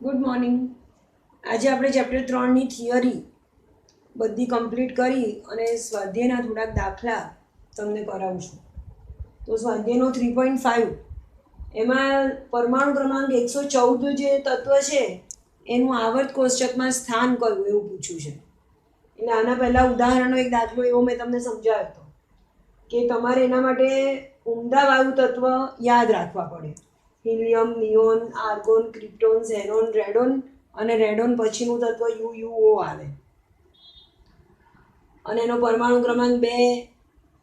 Good morning. આજે આપણે chapter 3ની theory બધી કમ્પ્લીટ કરી અને સ્વાધ્યાયના થોડાક દાખલા તમને કરાવું છું. તો સ્વાધ્યાયનો 3.5 એમાં પરમાણુ ક્રમાંક 114 જે તત્વ છે એનું આવર્ત કોષ્ટકમાં સ્થાન કયું એવું પૂછ્યું છે. એટલે આના પહેલાં ઉદાહરણનો એક દાખલો એવો મેં તમને સમજાવ્યો હતો કે તમારે એના માટે ઉમદા વાયુ તત્વ યાદ રાખવા પડે. Helium, neon, argon, krypton, xenon, radon અને રેડોન પછીનું તત્વ યુયુઓ આવે અને એનો પરમાણુ ક્રમાંક 2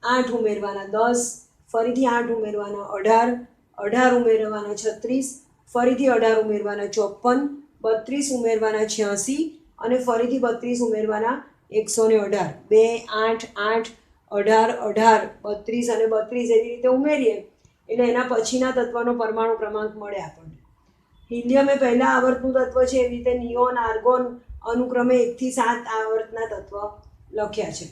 8 ઉમેરવાના 10, ફરીથી 8 ઉમેરવાના 18, 18 ઉમેરવાના 36, ફરીથી 18 ઉમેરવાના 54, 32 ઉમેરવાના 86 અને ફરીથી 32 ઉમેરવાના 118. 2 8 8 18 18 32 અને 32 એવી રીતે ઉમેરીએ એટલે એના પછીના તત્વનો પરમાણુ ક્રમાંક મળે આપણને. હિલિયમ એ પહેલા આવર્તનું તત્વ છે, એવી રીતે નિયોન, આર્ગોન અનુક્રમે 1 થી 7 આવર્તના તત્વ લખ્યા છે.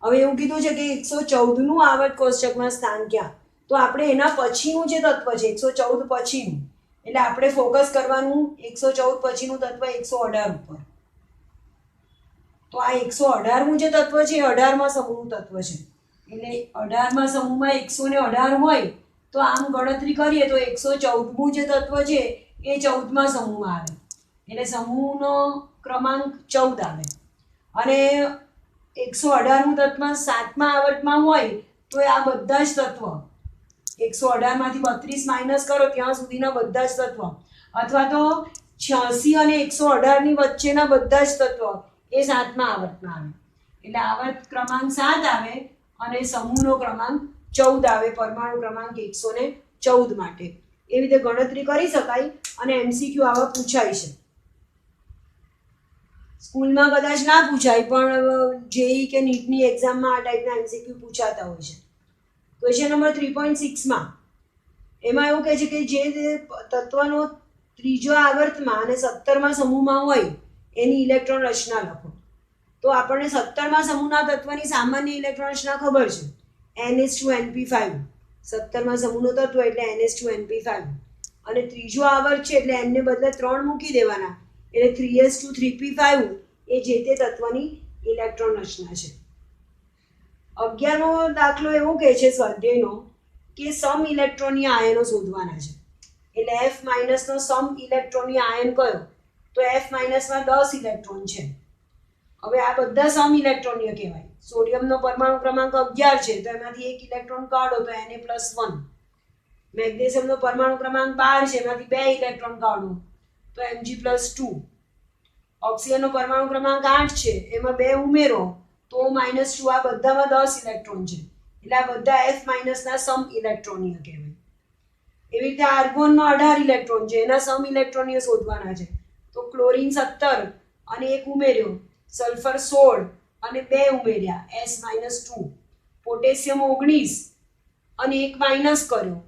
હવે એવું કીધું છે કે 114નું આવર્ત કોષ્ટકમાં સ્થાન ક્યાં, તો આપણે એના પછીનું જે તત્વ છે 114 પછીનું, એટલે આપણે ફોકસ કરવાનું 114 પછીનું તત્વ 118 ઉપર. તો આ 118મું જે તત્વ છે એ 18મા સમૂહનું તત્વ છે. એટલે 18મા સમૂહમાં 118 હોય તો આમ ગણતરી કરીએ તો 114મું જે તત્વ છે એ 14મા સમૂહમાં આવે, એટલે સમૂહનો ક્રમાંક 14 આવે. અને 118મું તત્વ 7મા આવર્તમાં હોય તો આ બધા જ તત્વ 118માંથી 32 માઇનસ કરો ત્યાં સુધીના બધા જ તત્વ, અથવા તો 86 અને 118ની વચ્ચેના બધા જ તત્વ એ 7મા આવર્તમાં આવે. એટલે આવર્ત ક્રમાંક 7 આવે અને સમૂહનો ક્રમાંક 14 આવે પરમાણુ ક્રમાંક 114 માટે. એવી રીતે ગણતરી કરી શકાય અને એમસીક્યુ આવા પૂછાય છે. સ્કૂલમાં કદાચ ના પૂછાય પણ જેઈ કે નીટની એક્ઝામમાં આ ટાઈપના એમસીક્યુ પૂછાતા હોય છે. ક્વેશ્ચન નંબર 3.6માં એમાં એવું કહે છે કે જે તત્વનો ત્રીજો આવર્તમાં અને 17મા સમૂહમાં હોય એની ઇલેક્ટ્રોન રચના લખો. તો આપણને 17મા સમૂહના તત્વની સામાન્ય ઇલેક્ટ્રોન રચના ખબર છે, NH2np5. 17મા સમૂહનો તત્વ એટલે NH2np5 અને ત્રીજો આવર્ત છે એટલે n ને બદલે 3 મૂકી દેવાના એટલે 3s2 3p5 એ જે તે તત્વની ઇલેક્ટ્રોન રચના છે. 11મો દાખલો એવું કહે છે સ્વાધ્યાયનો કે સમ ઇલેક્ટ્રોનીય આયનો શોધવાના છે. એટલે F- નો સમ ઇલેક્ટ્રોનીય આયન કયો, તો F- માં 10 ઇલેક્ટ્રોન છે. હવે આ બધા સમ ઇલેક્ટ્રોનીય કહેવાય. સોડિયમનો પરમાણુ ક્રમાંક 11 છે તો એમાંથી એક ઇલેક્ટ્રોન કાઢો તો Na+1. મેગ્નેશિયમનો પરમાણુ ક્રમાંક 12 છે, એમાંથી 2 ઇલેક્ટ્રોન કાઢો તો Mg+2. ઓક્સિજનનો પરમાણુ ક્રમાંક 8 છે, એમાં 2 ઉમેરો તો -2. આ બધામાં 10 ઇલેક્ટ્રોન છે એટલે આ બધા F- ના સમ ઇલેક્ટ્રોનીય કહેવાય. એવી રીતે આર્ગોનમાં 18 ઇલેક્ટ્રોન છે, એના સમ ઇલેક્ટ્રોનીય શોધવાના છે. તો ક્લોરીન 17 અને 1 ઉમેર્યો, સલ્ફર 16 અને 2 ઉમેર્યા S-2, પોટેશિયમ 19 અને 1 માઇનસ કર્યો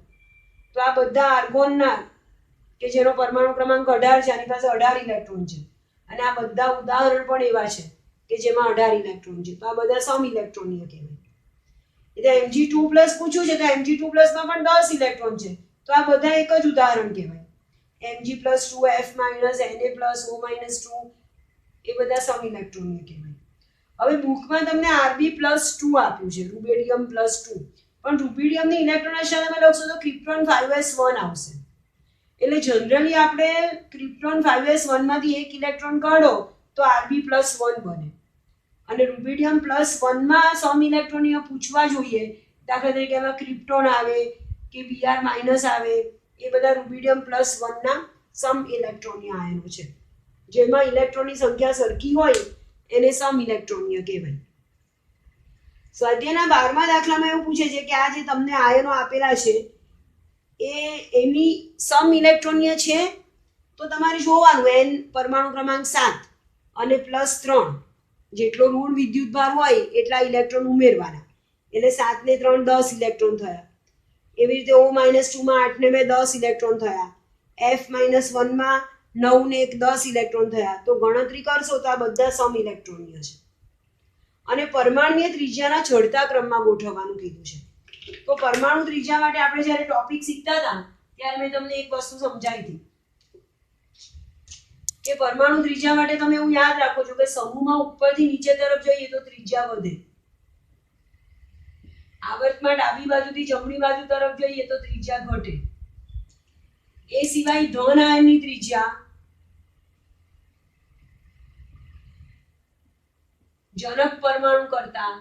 તો આ બધા આર્ગોનના કે જેનો પરમાણુ ક્રમાંક 18 છે, આની પાસે 18 ઇલેક્ટ્રોન છે. અને આ બધા ઉદાહરણ પણ એવા છે કે જેમાં 18 ઇલેક્ટ્રોન છે, તો આ બધા સમ ઇલેક્ટ્રોનીય કહેવાય. એટલે Mg2+ પૂછ્યું છે તો Mg2+ માં પણ 10 ઇલેક્ટ્રોન છે, તો આ બધા એક જ ઉદાહરણ કહેવાય. Mg+2, F-, Na+O-2 એ બધા સમ ઇલેક્ટ્રોનીય કહેવાય. હવે બુકમાં તમને Rb+2 આપ્યું છે, રૂબેડિયમ+2, પણ રૂબિડિયમની ઇલેક્ટ્રોન રચના તમે લખશો તો ક્રિપ્ટોન 5s1 આવશે. એટલે જનરલી આપણે ક્રિપ્ટોન 5s1 માંથી એક ઇલેક્ટ્રોન કાઢો તો Rb+1 બને. અને રૂબિડિયમ +1માં સમ ઇલેક્ટ્રોનીય પૂછવા જોઈએ. દાખલા તરીકે એમાં ક્રિપ્ટોન આવે કે Br- આવે, એ બધા રૂબિડિયમ +1ના સમ ઇલેક્ટ્રોનીય આયનો છે. જેમાં ઇલેક્ટ્રોનની સંખ્યા સરખી હોય એને સમ ઇલેક્ટ્રોનીય કહેવાય. સ્વાધ્યાયના 12મા દાખલામાં એવું પૂછે છે કે આ જે તમને આયનો આપેલા છે એની સમ ઇલેક્ટ્રોનીય છે તો તમારે જોવાનું n પરમાણુ ક્રમાંક 7 અને +3 જેટલો ઋણ વિદ્યુતભાર હોય એટલા ઇલેક્ટ્રોન ઉમેરવાના. એટલે 7 ને 3 10 ઇલેક્ટ્રોન થયા. એવી રીતે O-2 માં 8 ને 2 10 ઇલેક્ટ્રોન થયા. F-1 માં 9 ને 1 10 ઇલેક્ટ્રોન થયા. તો ગણતરી કરશો તો આ બધા સમ ઇલેક્ટ્રોનીય છે. અને પરમાણુય ત્રિજ્યાના ચડતા ક્રમમાં ગોઠવવાનું કીધું છે. તો પરમાણુ ત્રિજ્યા માટે આપણે જ્યારે ટોપિક શીખતા હતા ત્યારે મેં તમને એક વસ્તુ સમજાવી હતી કે પરમાણુ ત્રિજ્યા માટે તમે એવું યાદ રાખો છો કે સમૂહમાં ઉપરથી નીચે તરફ જઈએ તો ત્રિજ્યા વધે, આવર્તમાં ડાબી બાજુથી જમણી બાજુ તરફ જઈએ તો ત્રિજ્યા ઘટે. એ સિવાય ધન આયનની ત્રિજ્યા જનક પરમાણુ કરતા,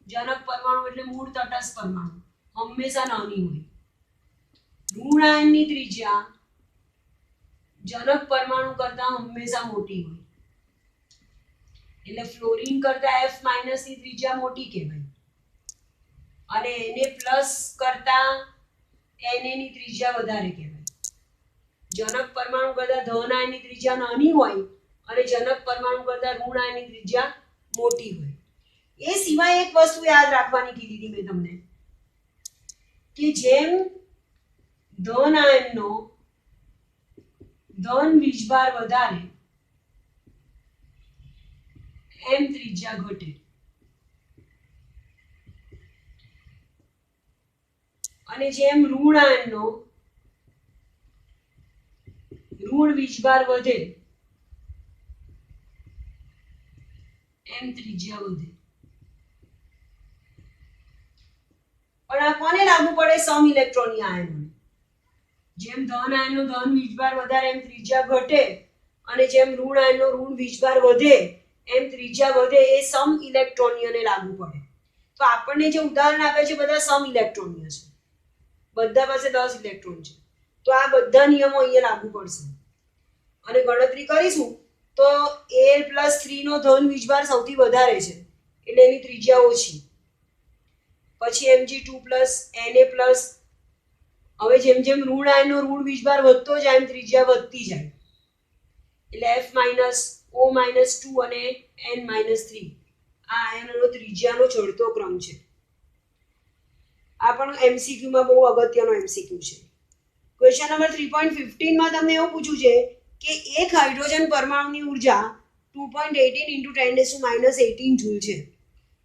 જનક પરમાણુ એટલે મૂળ તટસ્થ પરમાણુ, હંમેશા નાની હોય. ઋણ આયનની ત્રિજ્યા જનક પરમાણુ કરતા હંમેશા મોટી હોય. એટલે ફ્લોરીન કરતા F- ની ત્રિજ્યા મોટી કહેવાય અને Na+ કરતા Na ની ત્રિજ્યા વધારે કહેવાય. જનક પરમાણુ કરતા ધન આયનની ત્રિજ્યા નાની હોય અને જનક પરમાણુ કરતા ઋણ આયનની ત્રિજ્યા મોટી હોય. એ સિવાય એક વસ્તુ યાદ રાખવાની કીધી હતી મેં તમને કે જેમ ધન આયનનો ધન વીજભાર વધારે એમ ત્રિજ્યા ઘટે. અને જેમ ઋણ આયનનો ઋણ વીજભાર વધે એમ ત્રિજ્યા વધે. પણ આ કોને લાગુ પડે? સમ ઇલેક્ટ્રોનીય આયનોને. જેમ ધન આયનનો ધન વીજભાર વધારે એમ ત્રિજ્યા ઘટે અને જેમ ઋણ આયનનો ઋણ વીજભાર વધે એમ ત્રિજ્યા વધે. એ સમ ઇલેક્ટ્રોનીયને લાગુ પડે. તો આપણને જે ઉદાહરણ આપે છે બધા સમ ઇલેક્ટ્રોનીય છે, બધા પાસે 10 ઇલેક્ટ્રોન છે. તો આ બધા નિયમો અહીંયા લાગુ પડશે અને ગણતરી કરીશું તો A+3 નો ધન વીજભાર સૌથી વધારે છે એટલે એની ત્રિજ્યા ઓછી. પછી Mg2+, Na+. હવે જેમ જેમ ઋણ આયનનો ઋણ વીજભાર વધતો જાય એમ ત્રિજ્યા વધતી જાય એટલે F- O- 2 અને N-3 આ આયનોનો ત્રિજ્યાનો ચડતો ક્રમ છે. આ પણ MCQ માં બહુ અગત્યનો MCQ છે. ક્વેશ્ચન નંબર 3.15 માં તમને એવું પૂછ્યું છે કે એક હાઇડ્રોજન પરમાણુની ઉર્જા 2.18 × 10⁻18 જૂલ છે.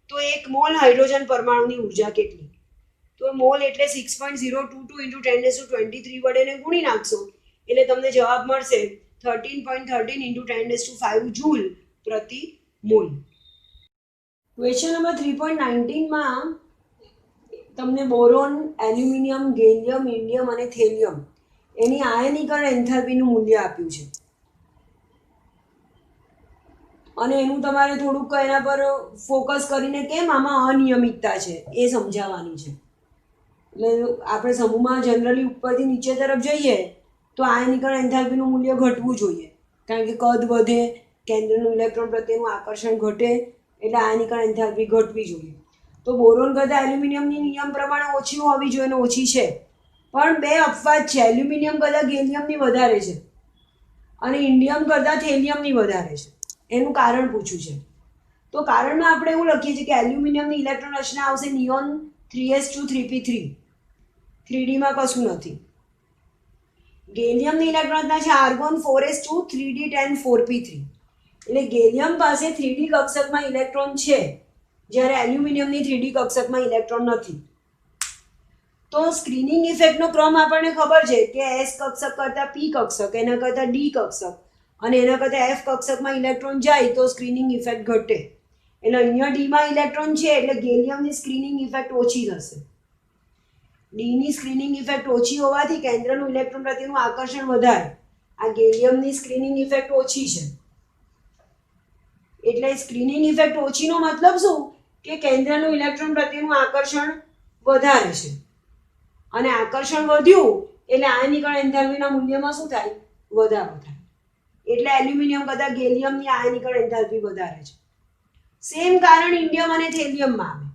તો એક મોલ હાઇડ્રોજન પરમાણુની ઉર્જા કેટલી? તો મોલ એટલે 6.022 × 1023 વડે ને ગુણી નાખશો એટલે તમને જવાબ મળશે 13.13 × 10⁵ જૂલ પ્રતિ મોલ. ક્વેશ્ચન નંબર 3.19 માં તમને બોરોન, એલ્યુમિનિયમ, ગેલિયમ, ઇન્ડિયમ અને થેલિયમ એની આયનીકરણ એન્થાલ્પીનું મૂલ્ય આપ્યું છે અને એનું તમારે થોડુંક એના પર ફોકસ કરીને કેમ આમાં અનિયમિતતા છે એ સમજાવવાની છે. એટલે આપણે સમૂહમાં જનરલી ઉપરથી નીચે તરફ જઈએ તો આયનીકરણ એન્થાલ્પીનું મૂલ્ય ઘટવું જોઈએ કારણ કે કદ વધે, કેન્દ્રનું ઇલેક્ટ્રોન પ્રત્યેનું આકર્ષણ ઘટે એટલે આયનીકરણ એન્થાલ્પી ઘટવી જોઈએ. તો બોરોન કરતાં એલ્યુમિનિયમની નિયમ પ્રમાણે ઓછી હોવી જોઈએ અને ઓછી છે, પણ બે અપવાદ છે. એલ્યુમિનિયમ કરતાં ગેલિયમની વધારે છે અને ઇન્ડિયમ કરતાં થેલિયમની વધારે છે. એનું કારણ પૂછ્યું છે. તો કારણમાં આપણે એવું લખીએ છીએ કે એલ્યુમિનિયમની ઇલેક્ટ્રોન રચના આવશે નિયોન 3s2 3p3, 3d માં કશું નથી. ગેલિયમની ઇલેક્ટ્રોન રચના છે આર્ગોન 4s2 3d10 4p3. એટલે ગેલિયમ પાસે 3d કક્ષકમાં ઇલેક્ટ્રોન છે જ્યારે એલ્યુમિનિયમની 3d કક્ષકમાં ઇલેક્ટ્રોન નથી. તો સ્ક્રીનિંગ ઇફેક્ટનો ક્રમ આપણને ખબર છે કે S કક્ષક કરતાં P કક્ષક, એના કરતાં D કક્ષક અને એના કરતાં F કક્ષકમાં ઇલેક્ટ્રોન જાય તો સ્ક્રીનિંગ ઇફેક્ટ ઘટે. એટલે અહીંયા D માં ઇલેક્ટ્રોન છે એટલે ગેલિયમની સ્ક્રીનિંગ ઇફેક્ટ ઓછી થશે. D ની સ્ક્રીનિંગ ઇફેક્ટ ઓછી હોવાથી કેન્દ્રનું ઇલેક્ટ્રોન પ્રત્યેનું આકર્ષણ વધારે. આ ગેલિયમની સ્ક્રીનિંગ ઇફેક્ટ ઓછી છે. એટલે સ્ક્રીનિંગ ઇફેક્ટ ઓછીનો મતલબ શું કે કેન્દ્રનું ઇલેક્ટ્રોન પ્રત્યેનું આકર્ષણ વધારે છે અને આકર્ષણ વધ્યું એટલે આયનીકરણ એન્થાલ્પીના મૂલ્યમાં શું થાય? વધારો થાય. એટલે એલ્યુમિનિયમ કરતાં ગેલિયમની આયનીકરણ એન્થાલ્પી વધારે છે. સેમ કારણ ઇન્ડિયમ અને થેલિયમમાં આવે.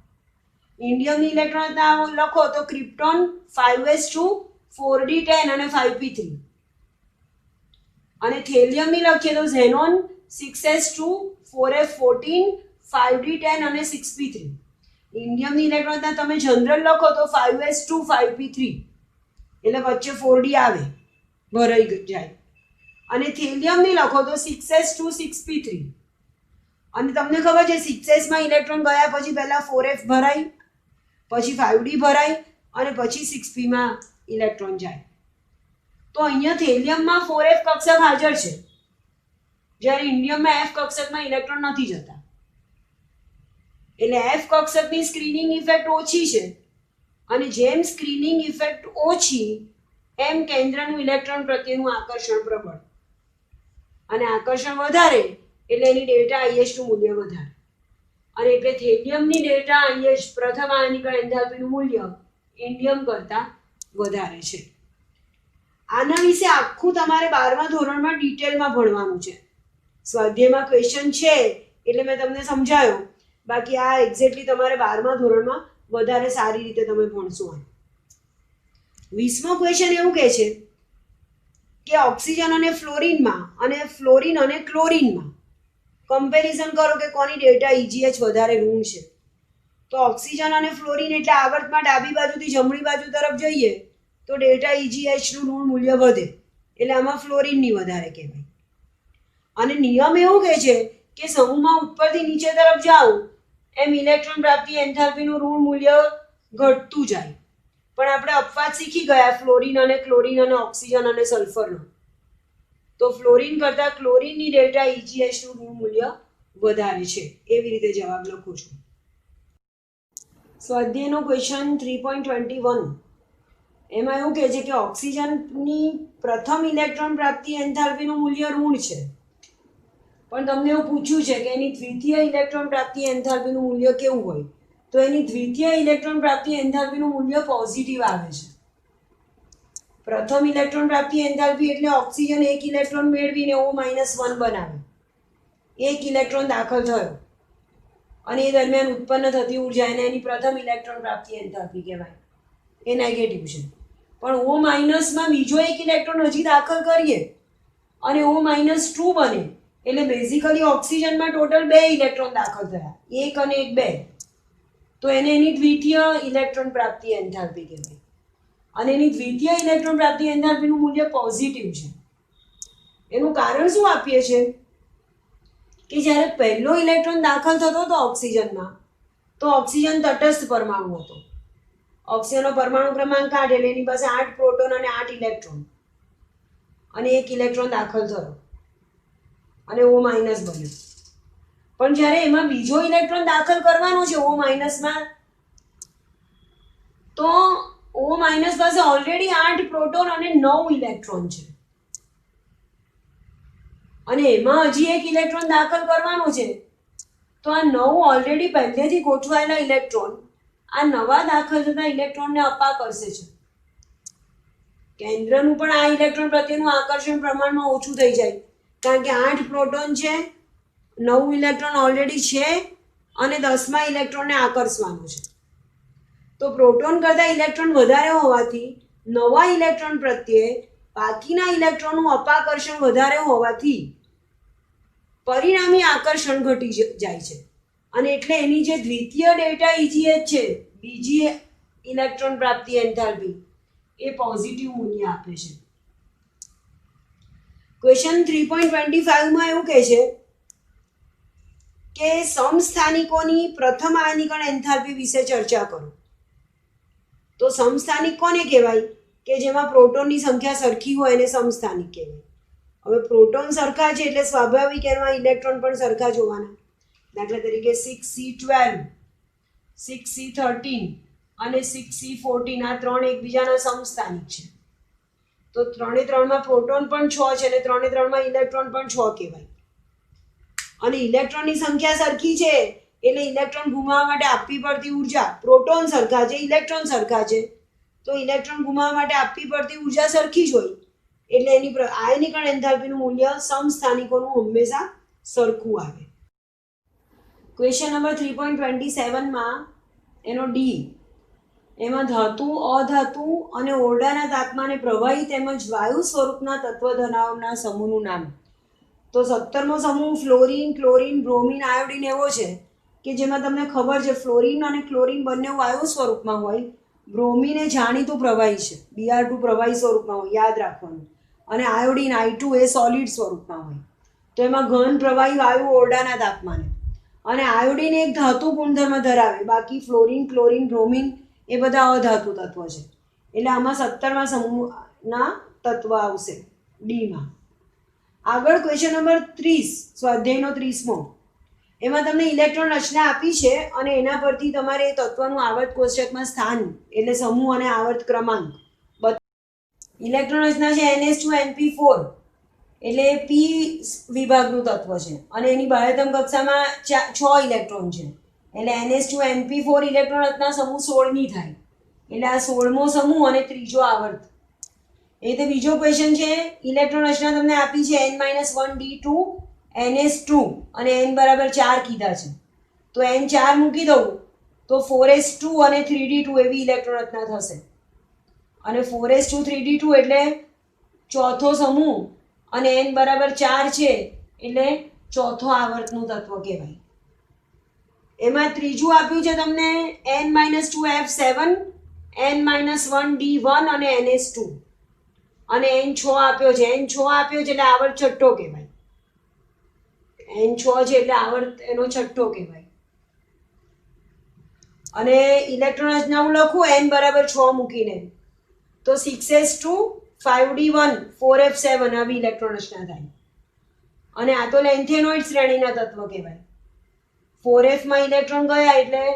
ઇન્ડિયમની ઇલેક્ટ્રોન લખો તો ક્રિપ્ટોન 5s2 4d10 અને 5p3 અને થેલિયમની લખીએ તો ઝેનોન 6s2 4f14 5d10 અને 6p3. ઇન્ડિયમની ઇલેક્ટ્રોન તમે જનરલ લખો તો 5s2 5p3 એટલે વચ્ચે 4d આવે, ભરાઈ જાય. અને થેલિયમની લખો તો 6s2 6p3 અને તમને ખબર છે 6s માં ઇલેક્ટ્રોન ગયા પછી પહેલા 4f ભરાય, પછી 5d ભરાય અને પછી 6p માં ઇલેક્ટ્રોન જાય. તો અહીંયા થેલિયમમાં 4f કક્ષક હાજર છે જ્યારે ઇન્ડિયમમાં એફ કક્ષકમાં ઇલેક્ટ્રોન નથી જતા. એટલે એફ કક્ષકની સ્ક્રીનિંગ ઇફેક્ટ ઓછી છે, અને જેમ સ્ક્રીનિંગ ઇફેક્ટ ઓછી એમ કેન્દ્રનું ઇલેક્ટ્રોન પ્રત્યેનું આકર્ષણ પ્રબળ, અને આકર્ષણ વધારે એટલે એની ડેલ્ટા આઈએચ નું મૂલ્ય વધારે, અને એટલે થેલિયમની ડેલ્ટા આઈએચ પ્રથમ આયનિકણ એન્થાલ્પીનું મૂલ્ય ઇન્ડિયમ કરતાં વધારે છે. આના વિશે આખું તમારે 12મા ધોરણમાં ડિટેલમાં ભણવાનું છે. સ્વાધ્યાયમાં ક્વેશ્ચન છે એટલે મેં તમને સમજાયો, બાકી આ એક્ઝેક્ટલી તમારે 12મા ધોરણમાં વધારે સારી રીતે તમે ભણશો. 20મો ક્વેશ્ચન એવું કહે છે કે ઓક્સિજન અને ફ્લોરિનમાં અને ફ્લોરિન અને ક્લોરિનમાં કમ્પેરિઝન કરો કે કોની ડેલ્ટા ઇજીએચ વધારે ઋણ છે. તો ઓક્સિજન અને ફ્લોરિન એટલે આવર્તમાં ડાબી બાજુથી જમણી બાજુ તરફ જઈએ તો ડેલ્ટા ઇજીએચ નું ઋણ મૂલ્ય વધે, એટલે આમાં ફ્લોરિનની વધારે કહેવાય. અને નિયમ એવું કહે છે કે સમૂહમાં ઉપરથી નીચે તરફ જાઓ એમ ઇલેક્ટ્રોન પ્રાપ્તિ એન્થાલ્પીનું ઋણ મૂલ્ય ઘટતું જાય. પણ આપણે અપવાદ શીખી ગયા ફ્લોરિન અને ક્લોરિન અને ઓક્સિજન અને સલ્ફરનો, તો ફ્લોરિન કરતાં ક્લોરિનની ડેલ્ટા ઇજીએચ નું ઋણ મૂલ્ય વધારે છે. એવી રીતે જવાબ લખું છું. સ્વાધ્યાયનો ક્વેશ્ચન 3.21 એમાં એવું કહે છે કે ઓક્સિજનની પ્રથમ ઇલેક્ટ્રોન પ્રાપ્તિ એન્થાલ્પીનું મૂલ્ય ઋણ છે, પણ તમને એવું પૂછ્યું છે કે એની દ્વિતીય ઇલેક્ટ્રોન પ્રાપ્તિ એન્થાલ્પીનું મૂલ્ય કેવું હોય. તો એની દ્વિતીય ઇલેક્ટ્રોન પ્રાપ્તિ એન્થાલ્પીનું મૂલ્ય પોઝિટિવ આવે છે. પ્રથમ ઇલેક્ટ્રોન પ્રાપ્તિ એન્થાલ્પી એટલે ઓક્સિજન એક ઇલેક્ટ્રોન મેળવીને O-1 બનાવે, એક ઇલેક્ટ્રોન દાખલ થયો અને એ દરમિયાન ઉત્પન્ન થતી ઉર્જા એને એની પ્રથમ ઇલેક્ટ્રોન પ્રાપ્તિ એન્થાલ્પી કહેવાય. એ નેગેટિવ છે. પણ O- બીજો એક ઇલેક્ટ્રોન હજી દાખલ કરીએ અને O-2 બને એટલે બેઝિકલી ઓક્સિજનમાં ટોટલ 2 ઇલેક્ટ્રોન દાખલ થયા, એક અને એક 2, તો એને એની દ્વિતીય ઇલેક્ટ્રોન પ્રાપ્તિ એન્થાલ્પી કહેવાય. અને એની દ્વિતીય ઇલેક્ટ્રોન પ્રાપ્તિ એન્થાલ્પીનું મૂલ્ય પોઝિટિવ છે. એનું કારણ શું આપીએ છીએ કે જ્યારે પહેલો ઇલેક્ટ્રોન દાખલ થતો હતો ઓક્સિજનમાં તો ઓક્સિજન તટસ્થ પરમાણુ હતો. ઓક્સિજનનો પરમાણુ ક્રમાંક 8 એટલે એની પાસે 8 પ્રોટોન અને 8 ઇલેક્ટ્રોન, અને એક ઇલેક્ટ્રોન દાખલ થયો અને O- બન્યો. પણ જ્યારે એમાં બીજો ઇલેક્ટ્રોન દાખલ કરવાનો છે O- તો O- પાસે ઓલરેડી 8 પ્રોટોન અને 9 ઇલેક્ટ્રોન છે, અને એમાં હજી એક ઇલેક્ટ્રોન દાખલ કરવાનો છે. તો આ 9 ઓલરેડી પહેલેથી ગોઠવાયેલા ઇલેક્ટ્રોન આ નવા દાખલ થતા ઇલેક્ટ્રોનને અપાકર્ષે છે. કેન્દ્રનું પણ આ ઇલેક્ટ્રોન પ્રત્યેનું આકર્ષણ પ્રમાણમાં ઓછું થઈ જાય, કારણ કે 8 પ્રોટોન છે, 9 ઇલેક્ટ્રોન ઓલરેડી છે, અને 10મા ઇલેક્ટ્રોનને આકર્ષવાનું છે. તો પ્રોટોન કરતાં ઇલેક્ટ્રોન વધારે હોવાથી નવા ઇલેક્ટ્રોન પ્રત્યે બાકીના ઇલેક્ટ્રોનનું અપાકર્ષણ વધારે હોવાથી પરિણામી આકર્ષણ ઘટી જાય છે, અને એટલે એની જે દ્વિતીય ડેલ્ટા ઇજીએચ છે, બીજી ઇલેક્ટ્રોન પ્રાપ્તિ એન્થાલ્પી, એ પોઝિટિવ મૂલ્ય આપે છે. ક્વેશ્ચન 3.25 એવું કહે છે કે સમસ્થાનિકોની પ્રથમ આયનીકરણ એન્થાલ્પી વિશે ચર્ચા કરો. તો સમસ્થાનિક કોને કહેવાય કે જેમાં પ્રોટોનની સંખ્યા સરખી હોય એને સમસ્થાનિક કહેવાય. હવે પ્રોટોન સરખા છે એટલે સ્વાભાવિક એમાં ઇલેક્ટ્રોન પણ સરખા જ હોવાના. દાખલા તરીકે 6C12, 6C13 અને 6C14 આ ત્રણ એકબીજાના સમસ્થાનિક છે. તો 3 પ્રોટોન પણ 6 છે એટલે 3 ઇલેક્ટ્રોન પણ 6 કહેવાય. અને ઇલેક્ટ્રોનની સંખ્યા સરખી છે એટલે ઇલેક્ટ્રોન ગુમાવવા માટે આપવી પડતી ઉર્જા, પ્રોટોન સરખા છે, ઇલેક્ટ્રોન સરખા છે, તો ઇલેક્ટ્રોન ગુમાવવા માટે આપવી પડતી ઉર્જા સરખી જ હોય, એટલે એની આયનીકરણ એન્થાલ્પીનું મૂલ્ય સમસ્થાનિકોનું હંમેશા સરખું આવે. ક્વેશ્ચન નંબર 3.27 એનો ડી, એમાં ધાતુ, અધાતુ અને ઓરડાના તાપમાને પ્રવાહી તેમજ વાયુ સ્વરૂપના તત્વ ધરાવનાર સમૂહનું નામ. તો 17મો સમૂહ ફ્લોરિન, ક્લોરિન, બ્રોમિન, આયોડિન એવો છે કે જેમાં તમને ખબર છે ફ્લોરિન અને ક્લોરિન બંને વાયુ સ્વરૂપમાં હોય. બ્રોમિન એ જાણીતું પ્રવાહી છે, Br2 પ્રવાહી સ્વરૂપમાં હોય, યાદ રાખવાનું. અને આયોડિન I2 એ સોલિડ સ્વરૂપમાં હોય. તો એમાં ઘન પ્રવાહી વાયુ ઓરડાના તાપમાને, અને આયોડિન એક ધાતુ ગુણધર્મ ધરાવે, બાકી ફ્લોરિન, ક્લોરિન, બ્રોમિન એ બધા અધાતુ તત્વ છે. એટલે આમાં 17મા સમૂહના તત્વ આવશે ડીમાં. આગળ ક્વેશ્ચન નંબર 30, સ્વાધ્યાયનો 30મો. એમાં તમને ઇલેક્ટ્રોન રચના આપી છે અને એના પરથી તમારે એ તત્વનું આવર્ત કોષ્ટકમાં સ્થાન એટલે સમૂહ અને આવર્ત ક્રમાંક. ઇલેક્ટ્રોન રચના છે NH2NP4 એટલે P વિભાગનું તત્વ છે અને એની બાહ્યતમ કક્ષામાં 6 ઇલેક્ટ્રોન છે એટલે NH2NP4 ઇલેક્ટ્રોન રચના સમૂહ 16ની થાય એટલે આ 16મો સમૂહ અને ત્રીજો આવર્ત. એ રીતે બીજો ક્વેશ્ચન છે ઇલેક્ટ્રોન રચના તમને આપી છે N-1D2 NS2 અને n બરાબર 4 કીધા છે તો n 4 મૂકી દઉં તો 4s2 અને 3d2 એવી ઇલેક્ટ્રોન રચના થશે અને 4s2 3d2 એટલે ચોથો સમૂહ અને n બરાબર 4 છે એટલે ચોથો આવર્તનું તત્વ કહેવાય. એમાં ત્રીજું આપ્યું છે તમને N-2F7 N-1D1 અને NS2 અને N6 આપ્યો છે. N6 આપ્યો છે એટલે આવર્ત છઠ્ઠો કહેવાય. N6 છે એટલે આવર્ત એનો છઠ્ઠો કહેવાય. અને ઇલેક્ટ્રોન રચના હું લખું n બરાબર 6 મૂકીને તો 6s2 5d1 4f7 આવી ઇલેક્ટ્રોન રચના થાય અને આ તો લેન્થેનોઇડ શ્રેણીના તત્વ કહેવાય. 4f માં ઇલેક્ટ્રોન ગયા એટલે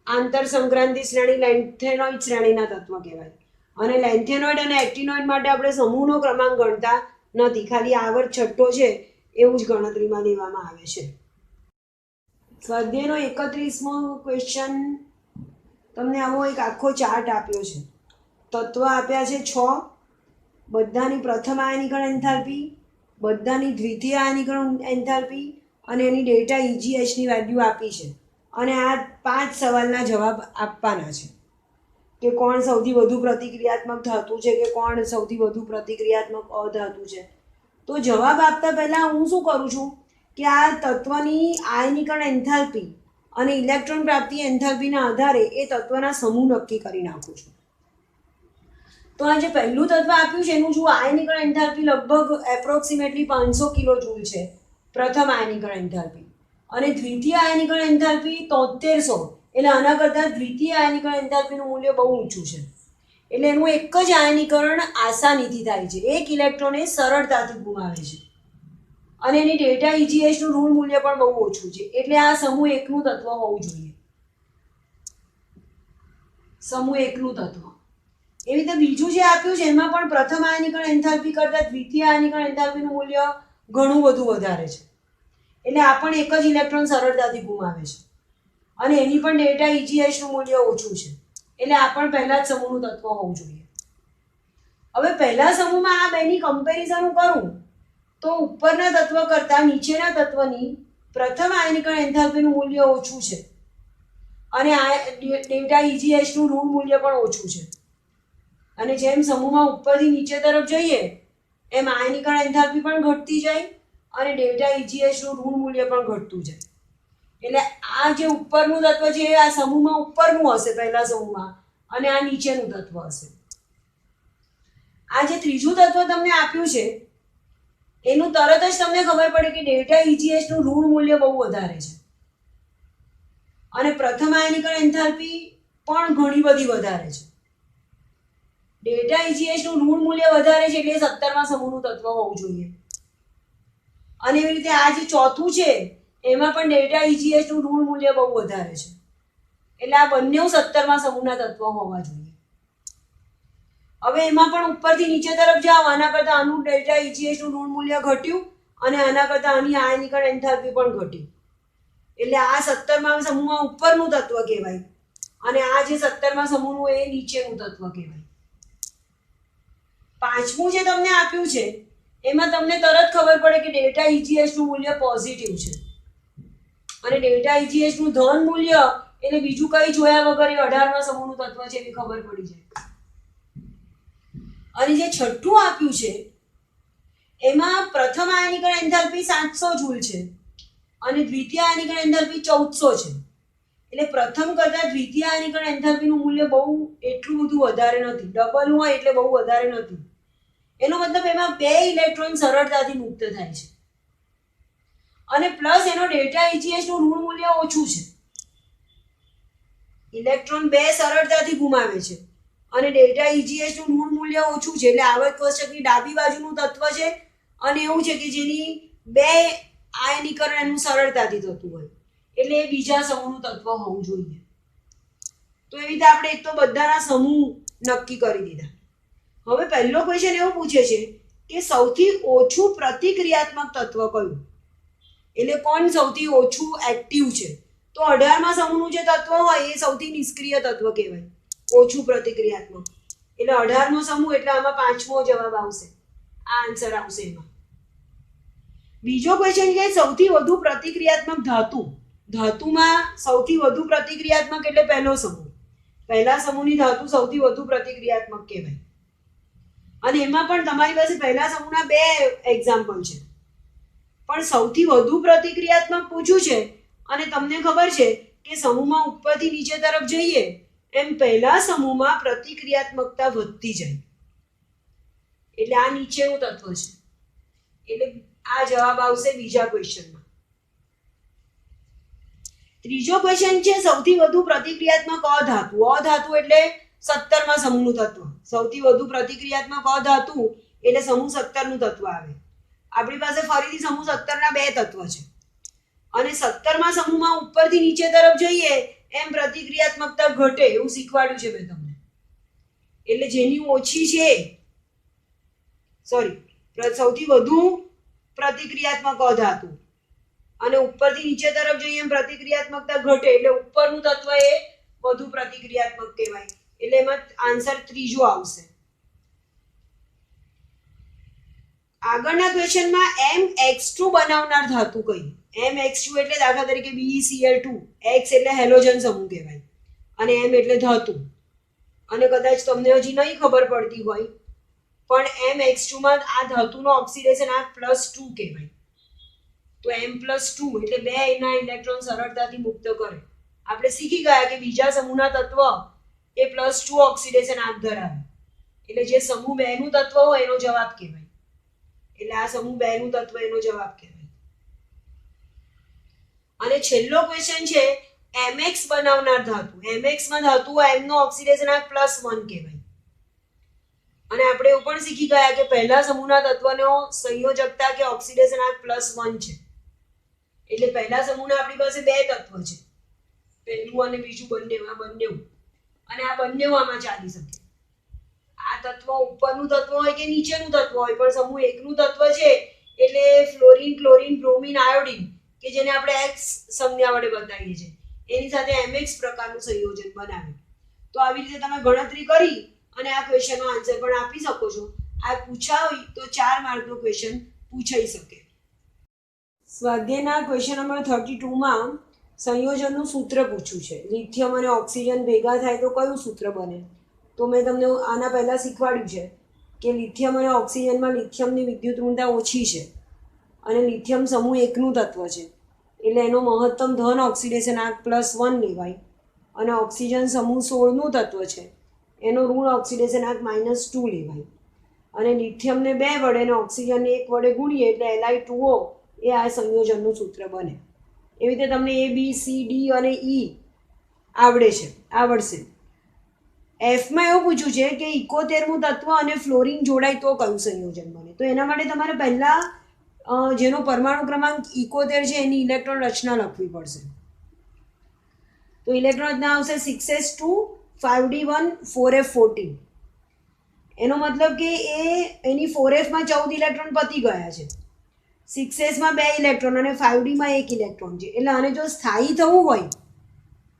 આંતર સંક્રાંતિ શ્રેણી લેન્થેનોઇડ શ્રેણીના તત્વ કહેવાય અને લેન્થેનોઇડ અને એક્ટિનોઇડ માટે આપણે સમૂહનો ક્રમાંક ગણતા નથી, ખાલી આવર્ત છઠ્ઠો છે એવું જ ગણતરીમાં લેવામાં આવે છે. સ્વાધ્યાયનો 31મો ક્વેશ્ચન તમને આવો એક આખો ચાર્ટ આપ્યો છે. તત્વ આપ્યા છે 6, બધાની પ્રથમ આયનીકરણ એન્થાલ્પી, બધાની દ્વિતીય આયનીકરણ એન્થાલ્પી અને એની ડેલ્ટા EGHની વેલ્યુ આપી છે અને આ 5 સવાલના જવાબ આપવાના છે કે કોણ સૌથી વધુ પ્રતિક્રિયાત્મક ધાતુ છે કે કોણ સૌથી વધુ પ્રતિક્રિયાત્મક અધાતુ છે. તો જવાબ આપતા પહેલાં હું શું કરું છું કે આ તત્વની આયનીકરણ એન્થાલ્પી અને ઇલેક્ટ્રોન પ્રાપ્તિ એન્થાલ્પીના આધારે એ તત્વના સમૂહ નક્કી કરી નાખું છું. તો આ જે પહેલું તત્વ આપ્યું છે એનું જો આયનીકરણ એન્થાલ્પી લગભગ એપ્રોક્સિમેટલી 500 કિલો જૂલ છે પ્રથમ આયનીકરણ એન્થાલ્પી અને દ્વિતીય આયનીકરણ એન્થાલ્પી 7300 એટલે આના કરતાં દ્વિતીય આયનીકરણ એન્થાલ્પીનું મૂલ્ય બહુ ઊંચું છે એટલે એનું એક જ આયનીકરણ આસાનીથી થાય છે, એક ઇલેક્ટ્રોન એ સરળતાથી ગુમાવે છે અને એની ડેલ્ટા EGHનું ઋણ મૂલ્ય પણ બહુ ઓછું છે એટલે આ સમૂહ એકનું તત્વ હોવું જોઈએ. સમૂહ એકનું તત્વ. એવી રીતે બીજું જે આપ્યું છે એમાં પણ પ્રથમ આયનીકરણ એન્થાલ્પી કરતાં દ્વિતીય આયનીકરણ એન્થાલ્પીનું મૂલ્ય ઘણું બધું વધારે છે એટલે આ પણ એક જ ઇલેક્ટ્રોન સરળતાથી ગુમાવે છે અને એની પણ ડેલ્ટા EGHનું મૂલ્ય ઓછું છે એટલે આ પણ પહેલા જ સમૂહનું તત્વ હોવું જોઈએ. હવે પહેલા સમૂહમાં આ બેની કમ્પેરિઝન કરું તો ઉપરના તત્વ કરતાં નીચેના તત્વની પ્રથમ આયનીકરણ એન્થાલ્પીનું મૂલ્ય ઓછું છે અને આ ડેલ્ટા EGHનું ઋણ મૂલ્ય પણ ઓછું છે અને જેમ સમૂહમાં ઉપરથી નીચે તરફ જઈએ એમ આયનીકરણ એન્થાલ્પી પણ ઘટતી જાય અને ડેલ્ટા EGHનું ઋણ મૂલ્ય પણ ઘટતું જાય એટલે આ જે ઉપરનું તત્વ છે આ સમૂહમાં ઉપરનું હશે પહેલા સમૂહમાં અને આ નીચેનું તત્વ હશે. આ જે ત્રીજું તત્વ તમને આપ્યું છે એનું તરત જ તમને ખબર પડે કે ડેલ્ટા EGHનું ઋણ મૂલ્ય બહુ વધારે છે અને પ્રથમ આયનીકરણ એન્થાલ્પી પણ ઘણી બધી વધારે છે. ડેલ્ટા EGHનું ઋણ મૂલ્ય વધારે છે એટલે 17મા સમૂહનું તત્વ હોવું જોઈએ અને એવી રીતે આ જે ચોથું છે એમાં પણ ડેલ્ટા EGHનું ઋણ મૂલ્ય બહુ વધારે છે એટલે આ બંને 17મા સમૂહના તત્વ હોવા જોઈએ. હવે એમાં પણ ઉપરથી નીચે તરફ જાઓ આના કરતાં આનું ડેલ્ટા EGHનું ઋણ મૂલ્ય ઘટ્યું અને આના કરતાં આની આયનીકરણ એન્થાલ્પી પણ ઘટી એટલે આ 17મા સમૂહમાં ઉપરનું તત્વ કહેવાય અને આ જે 17મા સમૂહનું એ નીચેનું તત્વ કહેવાય. પાંચમું જે તમને આપ્યું છે એમાં તમને તરત ખબર પડે કે ડેલ્ટા EGHનું મૂલ્ય પોઝિટિવ છે અને ડેલ્ટા EGHનું ધન મૂલ્ય એટલે બીજું કંઈ જોયા વગર એ 18મા સમૂહનું તત્વ છે એવી ખબર પડી જાય. અને જે છઠ્ઠું આપ્યું છે એમાં પ્રથમ આયનીકરણ એન્થાલ્પી 700 જૂલ છે અને દ્વિતીય આયનીકરણ એન્થાલ્પી 1400 છે એટલે પ્રથમ કરતાં દ્વિતીય આયનીકરણ એન્થાલ્પીનું મૂલ્ય બહુ એટલું બધું વધારે નથી, ડબલ હોય એટલે બહુ વધારે નથી. એનો મતલબ એમાં 2 ઇલેક્ટ્રોન સરળતાથી મુક્ત થાય છે અને પ્લસ એનો ડેલ્ટા EGHનું ઋણ મૂલ્ય ઓછું છે. ઇલેક્ટ્રોન 2 સરળતાથી ગુમાવે છે અને ડેલ્ટા EGHનું ઋણ મૂલ્ય ઓછું છે એટલે આવર્ત કોષ્ટકની ડાબી બાજુનું તત્વ છે અને એવું છે કે જેની બે આયનીકરણ એનું સરળતાથી થતું હોય, એટલે એ બીજા સમૂહનું તત્વ હોવું જોઈએ. તો એવી રીતે આપણે એક તો બધાના સમૂહ નક્કી કરી દીધા. હવે પહેલો ક્વેશ્ચન એવું પૂછે છે કે સૌથી ઓછું પ્રતિક્રિયાત્મક તત્વ કયું, એટલે કોણ સૌથી ઓછું એક્ટિવ છે. તો 18મા સમૂહનું જે તત્વ હોય એ સૌથી નિષ્ક્રિય તત્વ કહેવાય, ઓછું પ્રતિક્રિયાત્મક. એટલે 18મો સમૂહ એટલે આમાં 5મો જવાબ આવશે, આ આન્સર આવશે એમાં. બીજો ક્વેશ્ચન છે સૌથી વધુ પ્રતિક્રિયાત્મક ધાતુ. ધાતુમાં સૌથી વધુ પ્રતિક્રિયાત્મક એટલે પહેલો સમૂહ. પહેલા સમૂહની ધાતુ સૌથી વધુ પ્રતિક્રિયાત્મક કહેવાય. અને એમાં પણ તમારી પાસે પહેલા સમૂહના 2 એક્ઝામ્પલ છે, પણ સૌથી વધુ પ્રતિક્રિયાત્મક પૂછ્યું છે અને તમને ખબર છે કે સમૂહમાં ઉપરથી નીચે તરફ જઈએ એમ પહેલા સમૂહમાં પ્રતિક્રિયાત્મકતા વધતી જાય, એટલે આ નીચેનું તત્વ છે. એટલે આ જવાબ આવશે બીજા ક્વેશ્ચનમાં. ત્રીજો ક્વેશ્ચન છે સૌથી વધુ પ્રતિક્રિયાત્મક અધાતુ. અધાતુ એટલે 17મા સમૂહનું તત્વ. સૌથી વધુ પ્રતિક્રિયાત્મક અધાતુ એટલે સમૂહ 17 નું તત્વ આવે. આપણી પાસે ફરીથી સમૂહ 17 ના 2 તત્વ છે અને 17મા સમૂહમાં ઉપરથી નીચે તરફ જઈએ એમ પ્રતિક્રિયાત્મકતા ઘટે એવું શીખવાડ્યું છે મેં તમને. એટલે જેની ઓછી છે સૌથી વધુ પ્રતિક્રિયાત્મક અધાતુ અને ઉપરથી નીચે તરફ જઈએ એમ પ્રતિક્રિયાત્મકતા ઘટે એટલે ઉપરનું તત્વ એ વધુ પ્રતિક્રિયાત્મક કહેવાય. એટલે એમાં આન્સર ત્રીજો આવશે. આગળના ક્વેશ્ચનમાં MX2 બનાવનાર ધાતુ કઈ. MX2 એટલે દાખલા તરીકે BeCl2. X એટલે હેલોજન સમૂહ કહેવાય અને M એટલે ધાતુ. અને કદાચ તમને હજી નહીં ખબર પડતી હોય પણ MX2 માં આ ધાતુનો ઓક્સિડેશન આ +2 કહેવાય. તો M+2 એટલે 2 એના ઇલેક્ટ્રોન સરળતાથી મુક્ત કરે. આપણે શીખી ગયા કે બીજા સમૂહના તત્વ એ +2 ઓક્સિડેશન આંક ધરાવે, એટલે જે સમૂહ 2 નું તત્વ હોય એનો જવાબ કહેવાય. એટલે આ સમૂહ 2 નું તત્વ એનો જવાબ કહેવાય. અને છેલ્લો ક્વેશ્ચન છે MX બનાવનાર ધાતુ. MX માં ધાતુ M નો ઓક્સિડેશન આંક +1 કહેવાય. અને આપણે એવું પણ શીખી ગયા કે પહેલા સમૂહના તત્વનો સંયોજકતા કે ઓક્સિડેશન આંક +1 છે. એટલે પહેલા સમૂહના આપણી પાસે 2 તત્વ છે, પહેલું અને બીજું બંને. અને આ બંને આમાં ચાલી શકે. આ તત્વ ઉપરનું તત્વ હોય કે નીચેનું તત્વ હોય, પણ સમૂહ 1 નું તત્વ છે એટલે ફ્લોરિન, ક્લોરિન, બ્રોમિન, આયોડિન કે જેને આપણે X સંજ્ઞા વડે બતાવીએ છીએ એની સાથે MX પ્રકારનું સંયોજન બનાવે. તો આવી રીતે તમે ગણતરી કરી અને આ ક્વેશ્ચનનો આન્સર પણ આપી શકો છો. આ પૂછાય હોય તો 4 માર્કનો ક્વેશ્ચન પૂછાઈ શકે. સ્વાધ્યાયના ક્વેશ્ચન નંબર 32 માં સંયોજનનું સૂત્ર પૂછ્યું છે. લિથિયમ અને ઓક્સિજન ભેગા થાય તો કયું સૂત્ર બને? તો મેં તમને આના પહેલા શીખવાડ્યું છે કે લિથિયમ અને ઓક્સિજનમાં લિથિયમની વિદ્યુત ઋણતા ઓછી છે અને લિથિયમ સમૂહ 1 નું તત્વ છે એટલે એનો મહત્તમ ધન ઓક્સિડેશન આંક +1 લેવાય. અને ઓક્સિજન સમૂહ 16 નું તત્વ છે એનો ઋણ ઓક્સિડેશન આંક -2 લેવાય. અને લિથિયમને 2 વડે અને ઓક્સિજનને 1 વડે ગુણીએ એટલે Li2O એ આ સંયોજનનું સૂત્ર બને. એવી રીતે તમને A, B, C, D અને E આવડશે. Fમાં એવું પૂછ્યું છે કે 71મું તત્વ અને ફ્લોરિન જોડાય તો કયું સંયોજન બને? તો એના માટે તમારે પહેલા જેનો પરમાણુ ક્રમાંક 71 છે એની ઇલેક્ટ્રોન રચના લખવી પડશે. તો ઇલેક્ટ્રોન રચના આવશે 6s2 5d1 4f14. એનો મતલબ કે એની 4f માં 14 ઇલેક્ટ્રોન પતી ગયા છે, 6s માં 2 ઇલેક્ટ્રોન અને 5d માં 1 ઇલેક્ટ્રોન છે. એટલે આને જો સ્થાયી થવું હોય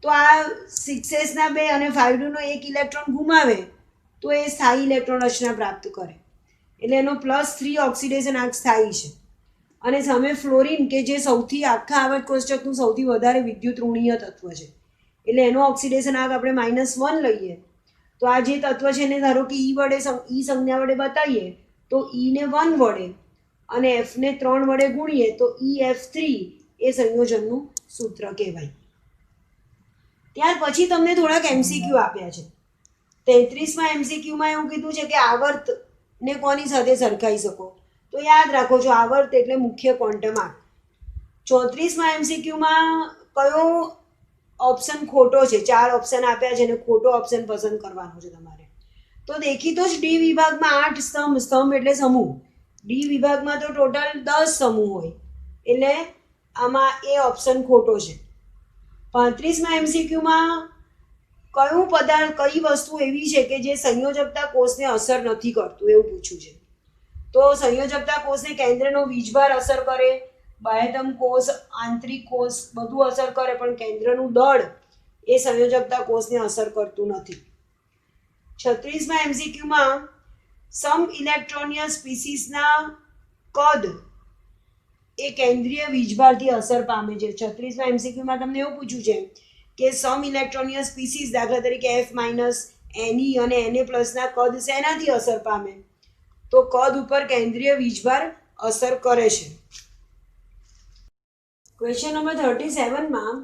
તો આ 6s ના 2 અને 5d નો 1 ઇલેક્ટ્રોન ગુમાવે તો એ સ્થાયી ઇલેક્ટ્રોન રચના પ્રાપ્ત કરે. એટલે એનો +3 ઓક્સિડેશન આંક સ્થાયી છે. અને સામે ફ્લોરિન કે જે સૌથી આખા આવર્ત કોષ્ટકનું સૌથી વધારે વિદ્યુત ઋણીય તત્વ છે એટલે એનો ઓક્સિડેશન આંક આપણે -1 લઈએ તો આ જે તત્વ છે એને ધારો કે E સંજ્ઞા વડે બતાવીએ તો E ને 1 વડે અને F ને 3 વડે ગુણીએ તો EF3 એ સંયોજનનું સૂત્ર કહેવાય. ત્યાર પછી તમને થોડાક MCQ આપ્યા છે. 33મા MCQમાં એવું કીધું છે કે આવર્તને કોની સાથે સરખાઈ શકો? તો યાદ રાખો છો આવર્ત એટલે મુખ્ય ક્વોન્ટમ આંક. 34મા MCQમાં કયો ઓપ્શન ખોટો છે? 4 ઓપ્શન આપ્યા છે અને ખોટો ઓપ્શન પસંદ કરવાનો છે તમારે. તો દેખીતો જ D વિભાગમાં 8 સ્તંભ એટલે સમૂહ ડી વિભાગમાં તો ટોટલ 10 સમૂહ હોય, એટલે આમાં એ ઓપ્શન ખોટો છે. 35માં એમસીક્યુમાં કયું પદાર્થ, કઈ વસ્તુ એવી છે કે જે સંયોજકતા કોષને અસર નથી કરતું એવું પૂછ્યું છે. તો સંયોજકતા કોષને કેન્દ્રનો વીજભાર અસર કરે, બાહ્યતમ કોષ, આંતરિક કોષ બધું અસર કરે, પણ કેન્દ્રનું દળ એ સંયોજકતા કોષને અસર કરતું નથી. 36માં એમસીક્યુમાં સમ ઇલેક્ટ્રોનિયસ સ્પીસીસના કદ એ કેન્દ્રીય વીજભારથી અસર પામે છે. 36માં એમસીક્યુમાં તમને એવું પૂછ્યું છે કે સમ ઇલેક્ટ્રોનિયસ સ્પીસીસ, દાખલા તરીકે F-, Ne અને Na+ ના કદ શેનાથી અસર પામે? તો કદ ઉપર કેન્દ્રીય વીજભાર અસર કરે છે. ક્વેશ્ચન નંબર 37માં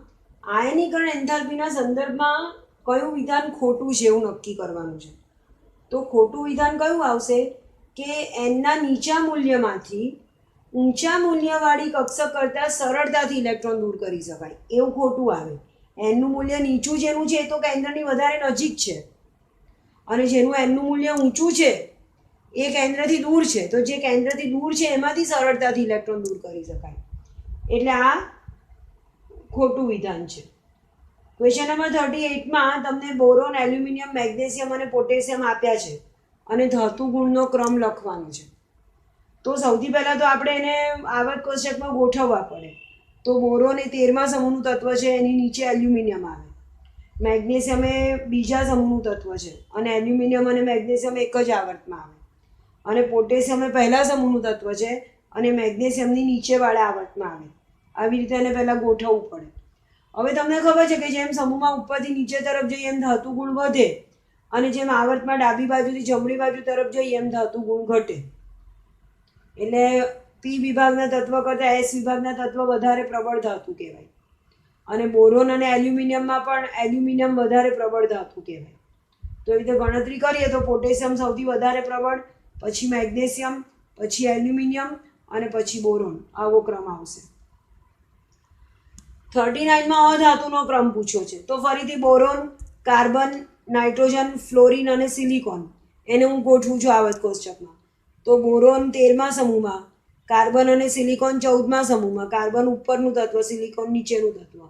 આયનીકરણ એન્થાલ્પીના સંદર્ભમાં કયું વિધાન ખોટું છે એવું નક્કી કરવાનું છે. તો ખોટું વિધાન કયું આવશે કે એનના નીચા મૂલ્યમાંથી ઊંચા મૂલ્યવાળી કક્ષક કરતાં સરળતાથી ઇલેક્ટ્રોન દૂર કરી શકાય એવું ખોટું આવે. એનનું મૂલ્ય નીચું જેનું છે એ તો કેન્દ્રની વધારે નજીક છે, અને જેનું એનનું મૂલ્ય ઊંચું છે એ કેન્દ્રથી દૂર છે. તો જે કેન્દ્રથી દૂર છે એમાંથી સરળતાથી ઇલેક્ટ્રોન દૂર કરી શકાય, એટલે આ ખોટું વિધાન છે. ક્વેશ્ચન નંબર 38માં તમને બોરોન, એલ્યુમિનિયમ, મેગ્નેશિયમ અને પોટેશિયમ આપ્યા છે અને ધાતુ ગુણનો ક્રમ લખવાનો છે. તો સૌથી પહેલાં તો આપણે એને આવર્ત કોષ્ટકમાં ગોઠવવા પડે. તો બોરોન એ 13મા સમૂહનું તત્વ છે, એની નીચે એલ્યુમિનિયમ આવે. મેગ્નેશિયમ એ બીજા સમૂહનું તત્વ છે અને એલ્યુમિનિયમ અને મેગ્નેશિયમ એક જ આવર્તમાં આવે. અને પોટેશિયમ એ પહેલા સમૂહનું તત્વ છે અને મેગ્નેશિયમની નીચેવાળા આવર્તમાં આવે. આવી રીતે એને પહેલાં ગોઠવવું પડે. હવે તમને ખબર છે કે જેમ સમૂહમાં ઉપરથી નીચે તરફ જઈએ એમ ધાતુ ગુણ વધે, અને જેમ આવર્તમાં ડાબી બાજુથી જમણી બાજુ તરફ જઈએ એમ ધાતુ ગુણ ઘટે. એટલે પી વિભાગના તત્વ કરતાં એસ વિભાગના તત્વ વધારે પ્રબળ ધાતુ કહેવાય. અને બોરોન અને એલ્યુમિનિયમમાં પણ એલ્યુમિનિયમ વધારે પ્રબળ ધાતુ કહેવાય. તો એ રીતે ગણતરી કરીએ તો પોટેશિયમ સૌથી વધારે પ્રબળ, પછી મેગ્નેશિયમ, પછી એલ્યુમિનિયમ અને પછી બોરોન, આવો ક્રમ આવશે. 39માં અધાતુનો ક્રમ પૂછ્યો છે. તો ફરીથી બોરોન, કાર્બન, નાઇટ્રોજન, ફ્લોરિન અને સિલિકોન એને હું ગોઠવું છું આવર્ત કોષ્ટકમાં. તો બોરોન 13મા સમૂહમાં, કાર્બન અને સિલિકોન 14મા સમૂહમાં, કાર્બન ઉપરનું તત્વ, સિલિકોન નીચેનું તત્વ.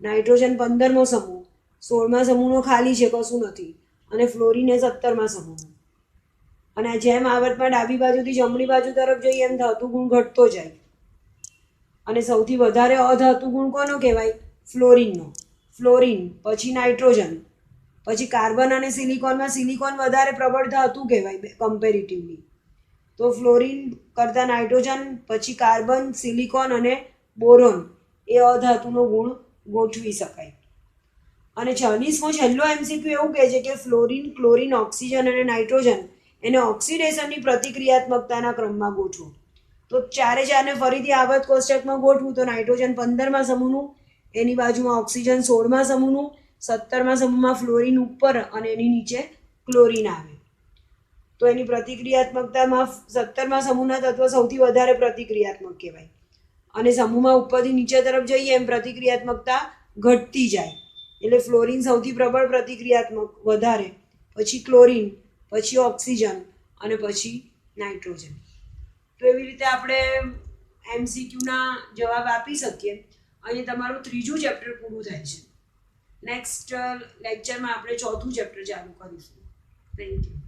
નાઇટ્રોજન 15મો સમૂહ, 16મા સમૂહનો ખાલી છે, કશું નથી. અને ફ્લોરિન એ 17મા સમૂહનો. અને જેમ આવર્તમાં ડાબી બાજુથી જમણી બાજુ તરફ જઈએ એમ ધાતુ ગુણ ઘટતો જાય. અને સૌથી વધારે અધાતુ ગુણ કોનો કહેવાય? ફ્લોરિનનો. ફ્લોરિન, પછી નાઇટ્રોજન, પછી કાર્બન અને સિલિકોનમાં સિલિકોન વધારે પ્રબળ ધાતુ કહેવાય કમ્પેરેટિવલી. તો ફ્લોરિન કરતાં નાઇટ્રોજન, પછી કાર્બન, સિલિકોન અને બોરોન એ અધાતુનો ગુણ ગોઠવી શકાય. અને 40મો છેલ્લો એમસીક્યુ એવું કહે છે કે ફ્લોરિન, ક્લોરિન, ઓક્સિજન અને નાઇટ્રોજન એને ઓક્સિડેશનની પ્રતિક્રિયાત્મકતાના ક્રમમાં ગોઠવો. તો ચારે ચારને ફરીથી આવર્ત કોષ્ટકમાં ગોઠવું તો નાઇટ્રોજન 15મા સમૂહનું, એની બાજુમાં ઓક્સિજન 16મા સમૂહનું, 17મા સમૂહમાં ફ્લોરિન ઉપર અને એની નીચે ક્લોરિન આવે. તો એની પ્રતિક્રિયાત્મકતામાં 17મા સમૂહના તત્વ સૌથી વધારે પ્રતિક્રિયાત્મક કહેવાય. અને સમૂહમાં ઉપરથી નીચે તરફ જઈએ એમ પ્રતિક્રિયાત્મકતા ઘટતી જાય. એટલે ફ્લોરિન સૌથી પ્રબળ પ્રતિક્રિયાત્મક વધારે, પછી ક્લોરિન, પછી ઓક્સિજન અને પછી નાઇટ્રોજન. તો એવી રીતે આપણે એમસીક્યુના જવાબ આપી શકીએ. અહીં તમારું 3જું ચેપ્ટર પૂરું થાય છે. નેક્સ્ટ લેક્ચરમાં આપણે 4થું ચેપ્ટર ચાલુ કરીશું. Thank you.